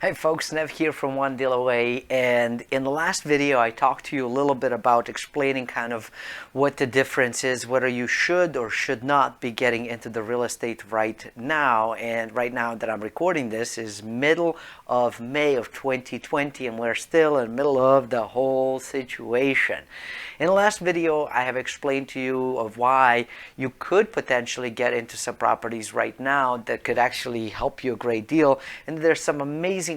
Hey folks, Nev here from One Deal Away, and in the last video I talked to you a little bit about explaining kind of what the difference is, whether you should or should not be getting into the real estate right now. And right now that I'm recording this is middle of May of 2020, and we're still in the middle of the whole situation. In the last video I have explained to you of why you could potentially get into some properties right now that could actually help you a great deal, and there's some amazing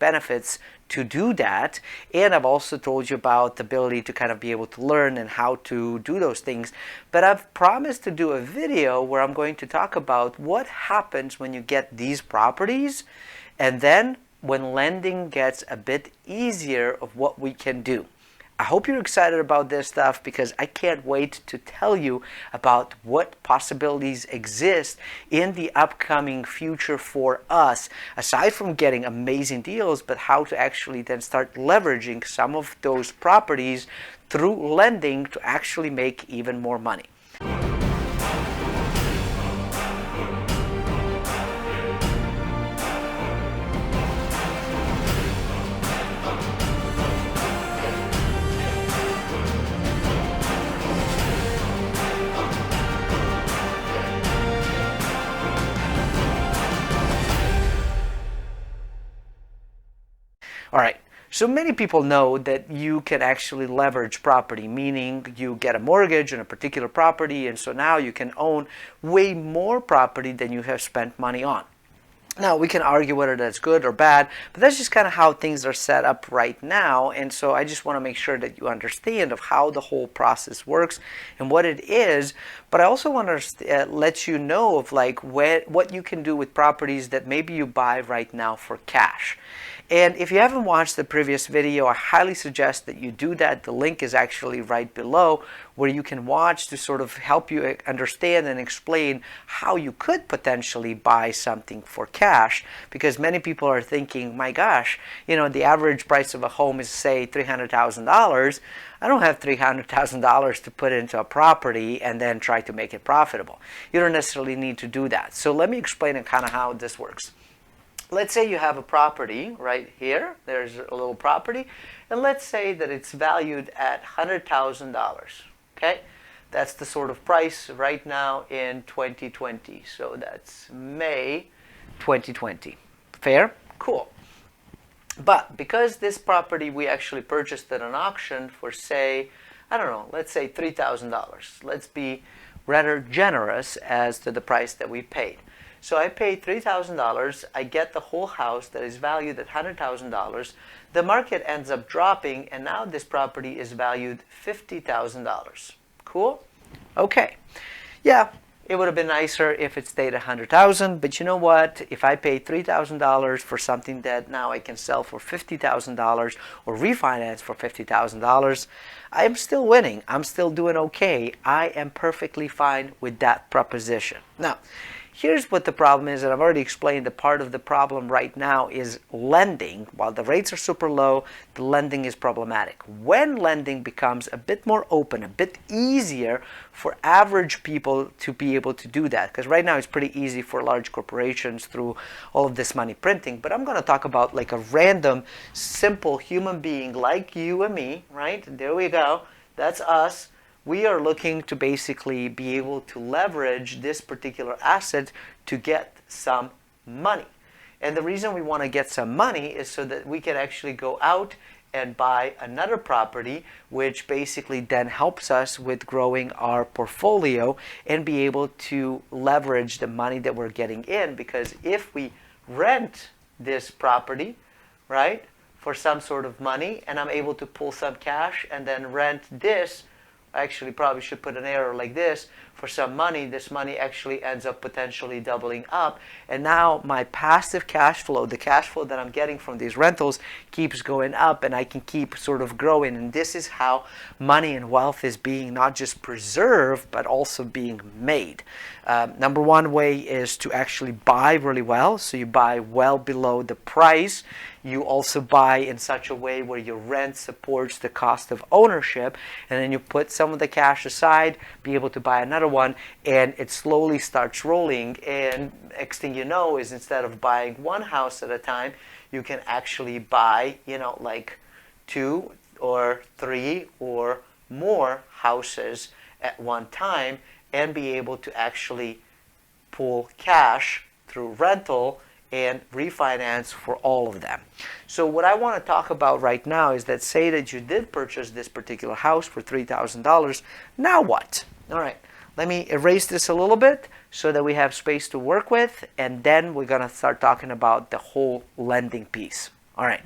benefits to do that. And I've also told you about the ability to kind of be able to learn and how to do those things. But I've promised to do a video where I'm going to talk about what happens when you get these properties, and then when lending gets a bit easier, of what we can do. I hope you're excited about this stuff, because I can't wait to tell you about what possibilities exist in the upcoming future for us, aside from getting amazing deals, but how to actually then start leveraging some of those properties through lending to actually make even more money. All right, so many people know that you can actually leverage property, meaning you get a mortgage on a particular property, and so now you can own way more property than you have spent money on. Now, we can argue whether that's good or bad, but that's just kind of how things are set up right now. And so I just want to make sure that you understand of how the whole process works and what it is. But I also want to let you know of like what you can do with properties that maybe you buy right now for cash. And if you haven't watched the previous video, I highly suggest that you do that. The link is actually right below, where you can watch to sort of help you understand and explain how you could potentially buy something for cash. Because many people are thinking, my gosh, you know, the average price of a home is, say, $300,000. I don't have $300,000 to put into a property and then try to make it profitable. You don't necessarily need to do that. So let me explain kind of how this works. Let's say you have a property right here. There's a little property, and let's say that it's valued at $100,000. Okay, that's the sort of price right now in 2020. So that's May 2020. Fair? Cool. But because this property we actually purchased at an auction for, say, I don't know, let's say $3,000. Let's be rather generous as to the price that we paid. So I paid $3,000. I get the whole house that is valued at $100,000. The market ends up dropping, and now this property is valued $50,000. Cool? Okay. Yeah, it would have been nicer if it stayed at $100,000, but you know what? If I paid $3,000 for something that now I can sell for $50,000 or refinance for $50,000, I am still winning. I'm still doing okay. I am perfectly fine with that proposition. Now, here's what the problem is, and I've already explained that part of the problem right now is lending. While the rates are super low, the lending is problematic. When lending becomes a bit more open, a bit easier for average people to be able to do that, because right now it's pretty easy for large corporations through all of this money printing. But I'm going to talk about like a random, simple human being like you and me, right? There we go. That's us. We are looking to basically be able to leverage this particular asset to get some money. And the reason we want to get some money is so that we can actually go out and buy another property, which basically then helps us with growing our portfolio and be able to leverage the money that we're getting in. Because if we rent this property, right, for some sort of money, and I'm able to pull some cash and then rent this, actually probably should put an error like this, for some money, this money actually ends up potentially doubling up. And now my passive cash flow, the cash flow that I'm getting from these rentals, keeps going up, and I can keep sort of growing. And this is how money and wealth is being not just preserved, but also being made. Number one way is to actually buy really well. So you buy well below the price. You also buy in such a way where your rent supports the cost of ownership, and then you put some of the cash aside, be able to buy another one, and it slowly starts rolling. And next thing you know is, instead of buying one house at a time, you can actually buy, like 2 or 3 or more houses at one time and be able to actually pull cash through rental and refinance for all of them. So what I want to talk about right now is that, say that you did purchase this particular house for $3,000. Now what? All right, let me erase this a little bit so that we have space to work with, and then we're going to start talking about the whole lending piece. All right.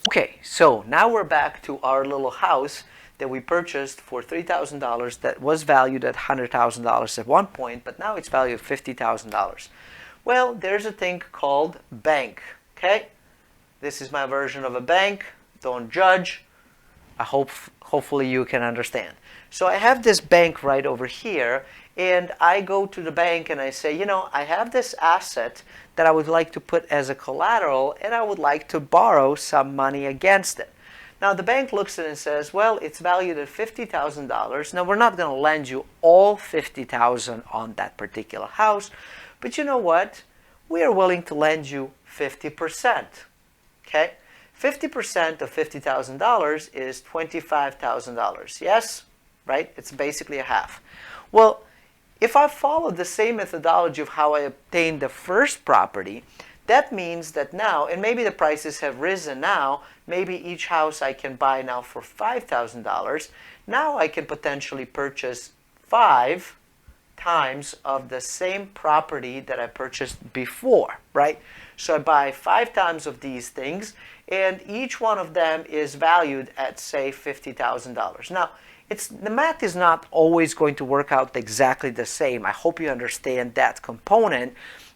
Okay, so now we're back to our little house that we purchased for $3,000 that was valued at $100,000 at one point, but now it's valued at $50,000. Well, there's a thing called bank, okay? This is my version of a bank. Don't judge. Hopefully you can understand. So I have this bank right over here, and I go to the bank and I say, I have this asset that I would like to put as a collateral, and I would like to borrow some money against it. Now the bank looks at it and says, well, it's valued at $50,000. Now we're not going to lend you all $50,000 on that particular house, but you know what? We are willing to lend you 50%. Okay? 50% of $50,000 is $25,000. Yes? Right? It's basically a half. Well, if I follow the same methodology of how I obtained the first property, that means that now, and maybe the prices have risen now, maybe each house I can buy now for $5,000. Now I can potentially purchase 5 times of the same property that I purchased before, right? So I buy 5 times of these things, and each one of them is valued at, say, $50,000. Now, the math is not always going to work out exactly the same. I hope you understand that component.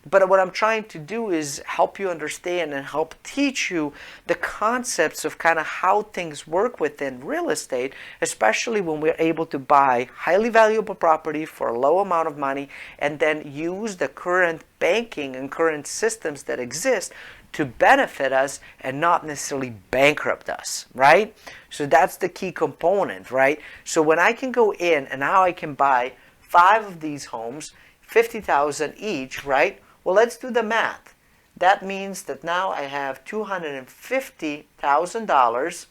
But what I'm trying to do is help you understand and help teach you the concepts of kind of how things work within real estate, especially when we're able to buy highly valuable property for a low amount of money and then use the current banking and current systems that exist to benefit us and not necessarily bankrupt us, right? So that's the key component, right? So when I can go in and now I can buy 5 of these homes, $50,000 each, right? Well, let's do the math. That means that now I have $250,000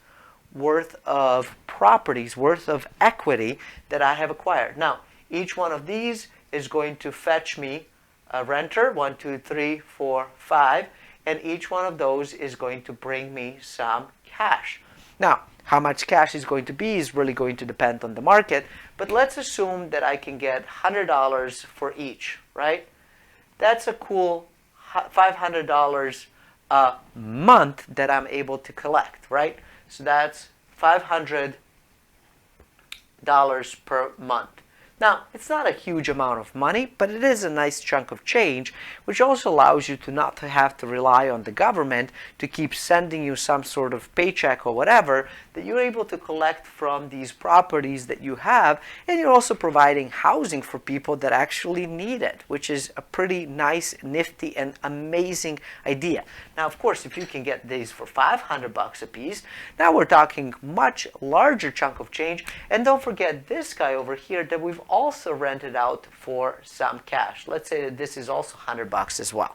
worth of properties, worth of equity that I have acquired. Now, each one of these is going to fetch me a renter, 1, 2, 3, 4, 5, and each one of those is going to bring me some cash. Now, how much cash is going to be is really going to depend on the market, but let's assume that I can get $100 for each, right? That's a cool $500 a month that I'm able to collect, right? So that's $500 per month. Now, it's not a huge amount of money, but it is a nice chunk of change, which also allows you to not have to rely on the government to keep sending you some sort of paycheck or whatever, that you're able to collect from these properties that you have, and you're also providing housing for people that actually need it, which is a pretty nice, nifty, and amazing idea. Now, of course, if you can get these for $500 a piece, now we're talking much larger chunk of change, and don't forget this guy over here that we've also rented out for some cash. Let's say that this is also $100 as well.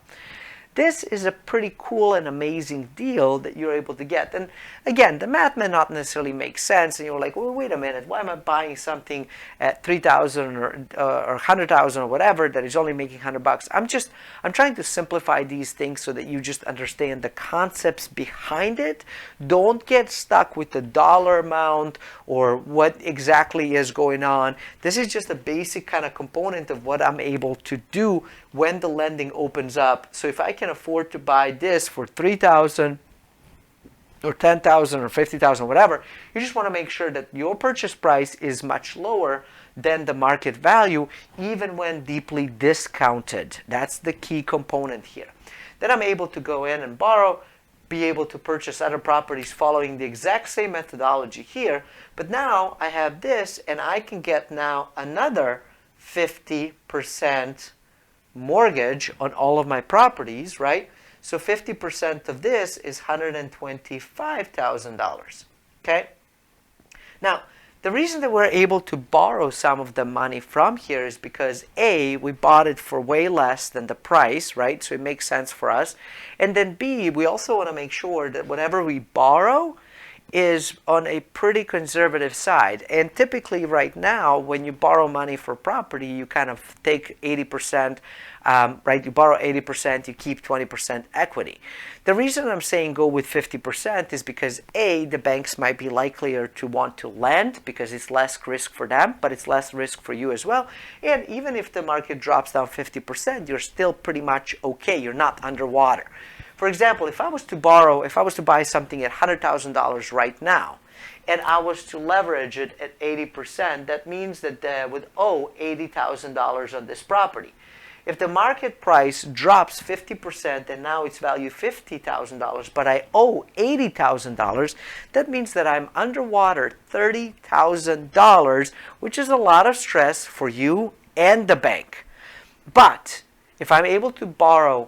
This is a pretty cool and amazing deal that you're able to get. And again, the math may not necessarily make sense, and you're like, well, wait a minute, why am I buying something at $3,000 or $100,000 or whatever that is only making $100? I'm trying to simplify these things so that you just understand the concepts behind it. Don't get stuck with the dollar amount or what exactly is going on. This is just a basic kind of component of what I'm able to do when the lending opens up. So if I can afford to buy this for $3,000 or $10,000 or $50,000, whatever, you just want to make sure that your purchase price is much lower than the market value, even when deeply discounted. That's the key component here. Then I'm able to go in and borrow, be able to purchase other properties following the exact same methodology here, but now I have this, and I can get now another 50% mortgage on all of my properties, right? So 50% of this is $125,000, okay? Now, The reason that we're able to borrow some of the money from here is because A, we bought it for way less than the price, right? So it makes sense for us. And then B, we also want to make sure that whatever we borrow is on a pretty conservative side. And typically right now, when you borrow money for property, you kind of take 80%, right? You borrow 80%, you keep 20% equity. The reason I'm saying go with 50% is because A, the banks might be likelier to want to lend because it's less risk for them, but it's less risk for you as well. And even if the market drops down 50%, you're still pretty much okay. You're not underwater. For example, if I was to buy something at $100,000 right now, and I was to leverage it at 80%, that means that I would owe $80,000 on this property. If the market price drops 50% and now it's valued $50,000, but I owe $80,000, that means that I'm underwater $30,000, which is a lot of stress for you and the bank. But if I'm able to buy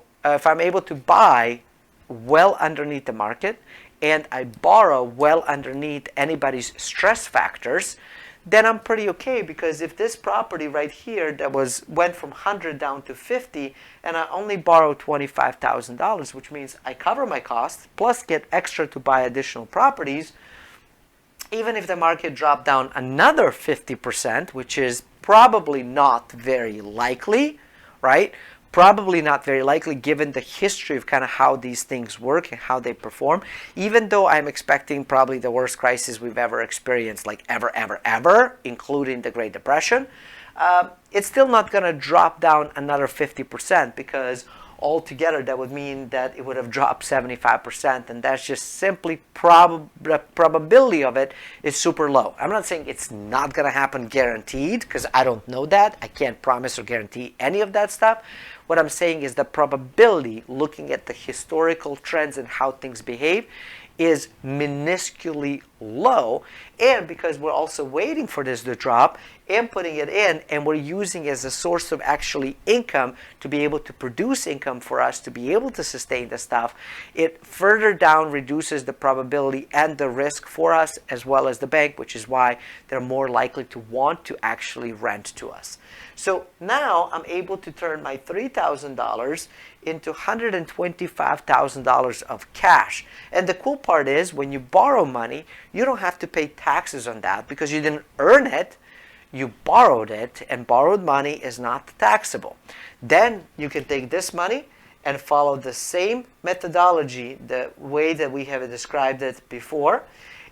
well underneath the market and I borrow well underneath anybody's stress factors, then I'm pretty okay, because if this property right here that went from 100 down to 50 and I only borrow $25,000, which means I cover my costs plus get extra to buy additional properties, even if the market dropped down another 50%, which is probably not very likely, right? Probably not very likely given the history of kind of how these things work and how they perform, even though I'm expecting probably the worst crisis we've ever experienced, like ever, including the Great Depression. It's still not going to drop down another 50%, because altogether that would mean that it would have dropped 75%, and that's just simply the probability of it is super low. I'm not saying it's not going to happen guaranteed, because I don't know that. I can't promise or guarantee any of that stuff. What I'm saying is the probability, looking at the historical trends and how things behave, is minusculely low. And because we're also waiting for this to drop and putting it in, and we're using it as a source of actually income to be able to produce income for us to be able to sustain the stuff, it further down reduces the probability and the risk for us as well as the bank, which is why they're more likely to want to actually rent to us. So now I'm able to turn my $3,000 into $125,000 of cash. And the cool part is, when you borrow money, you don't have to pay taxes on that because you didn't earn it. You borrowed it, and borrowed money is not taxable. Then you can take this money and follow the same methodology, the way that we have described it before,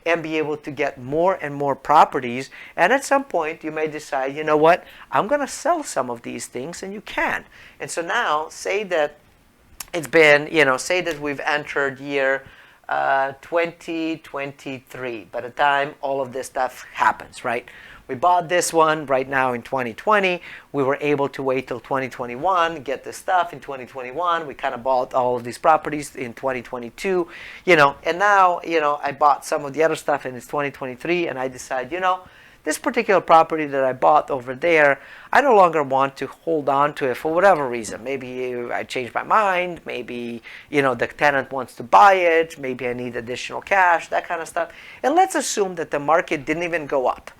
and be able to get more and more properties. And at some point you may decide, you know what, I'm going to sell some of these things, and you can. And so now, say that it's been, say that we've entered year 2023 by the time all of this stuff happens, right? We bought this one right now in 2020. We were able to wait till 2021, get this stuff in 2021. We kind of bought all of these properties in 2022, and now, I bought some of the other stuff and it's 2023, and I decide, this particular property that I bought over there, I no longer want to hold on to it for whatever reason. Maybe I changed my mind. Maybe, the tenant wants to buy it. Maybe I need additional cash, that kind of stuff. And let's assume that the market didn't even go up.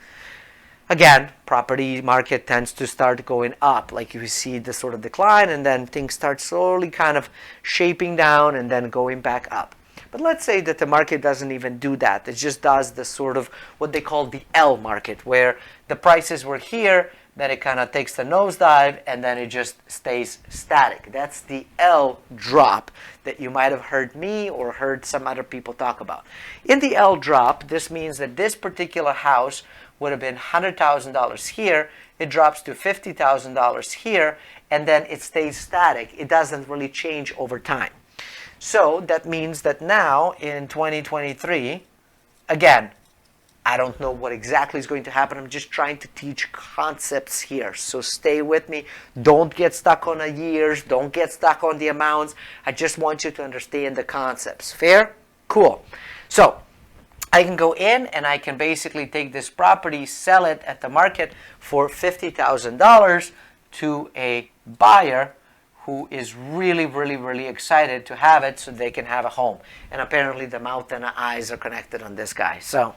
Again, property market tends to start going up, like you see the sort of decline, and then things start slowly kind of shaping down and then going back up. But let's say that the market doesn't even do that. It just does the sort of what they call the L market, where the prices were here, then it kind of takes the nosedive, and then it just stays static. That's the L drop that you might have heard me or heard some other people talk about. In the L drop, this means that this particular house would have been $100,000 here. It drops to $50,000 here, and then it stays static. It doesn't really change over time. So that means that now in 2023, again, I don't know what exactly is going to happen. I'm just trying to teach concepts here. So stay with me. Don't get stuck on the years. Don't get stuck on the amounts. I just want you to understand the concepts. Fair? Cool. So I can go in and I can basically take this property, sell it at the market for $50,000 to a buyer who is really, really, really excited to have it so they can have a home. And apparently the mouth and the eyes are connected on this guy. So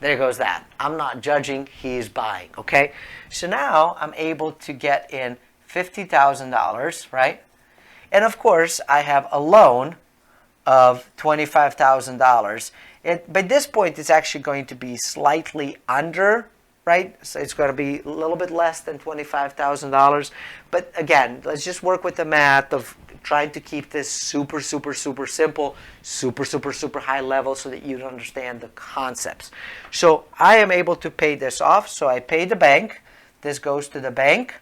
There goes that. I'm not judging, he's buying, okay? So now I'm able to get in $50,000, right? And of course, I have a loan of $25,000. By this point, it's actually going to be slightly under, right? So it's going to be a little bit less than $25,000. But again, let's just work with the math of trying to keep this super, super, super simple, super, super, super high level so that you understand the concepts. So I am able to pay this off. So I pay the bank. This goes to the bank.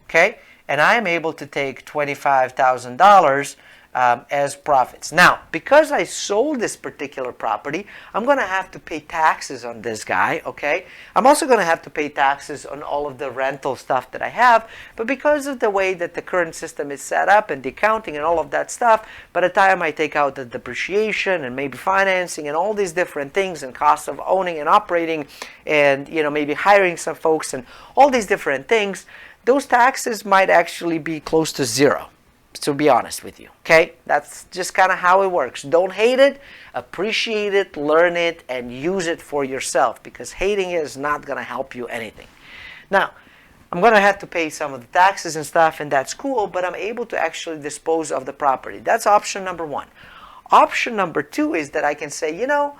Okay? And I am able to take $25,000 as profits. Now, because I sold this particular property, I'm going to have to pay taxes on this guy, okay? I'm also going to have to pay taxes on all of the rental stuff that I have, but because of the way that the current system is set up and the accounting and all of that stuff, by the time I take out the depreciation and maybe financing and all these different things and costs of owning and operating and, you know, maybe hiring some folks and all these different things, those taxes might actually be close to zero, to be honest with you, okay? That's just kind of how it works. Don't hate it, appreciate it, learn it, and use it for yourself, because hating it is not going to help you anything. Now, I'm going to have to pay some of the taxes and stuff, and that's cool, but I'm able to actually dispose of the property. That's option number one. Option number two is that I can say, you know,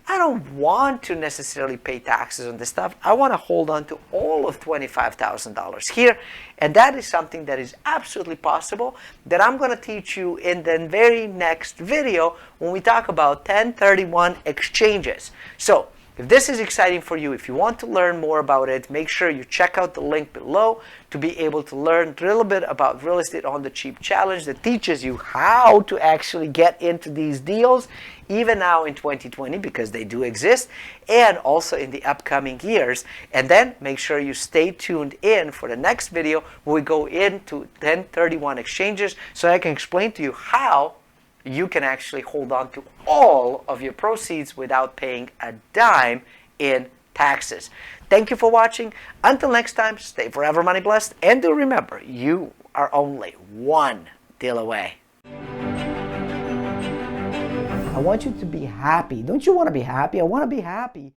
I don't want to necessarily pay taxes on this stuff. I want to hold on to all of $25,000 here. And that is something that is absolutely possible that I'm going to teach you in the very next video when we talk about 1031 exchanges. So if this is exciting for you, if you want to learn more about it, make sure you check out the link below to be able to learn a little bit about Real Estate on the Cheap Challenge that teaches you how to actually get into these deals, even now in 2020, because they do exist, and also in the upcoming years. And then make sure you stay tuned in for the next video where we go into 1031 exchanges so I can explain to you how you can actually hold on to all of your proceeds without paying a dime in taxes. Thank you for watching. Until next time, stay forever money blessed. And do remember, you are only one deal away. I want you to be happy. Don't you want to be happy? I want to be happy.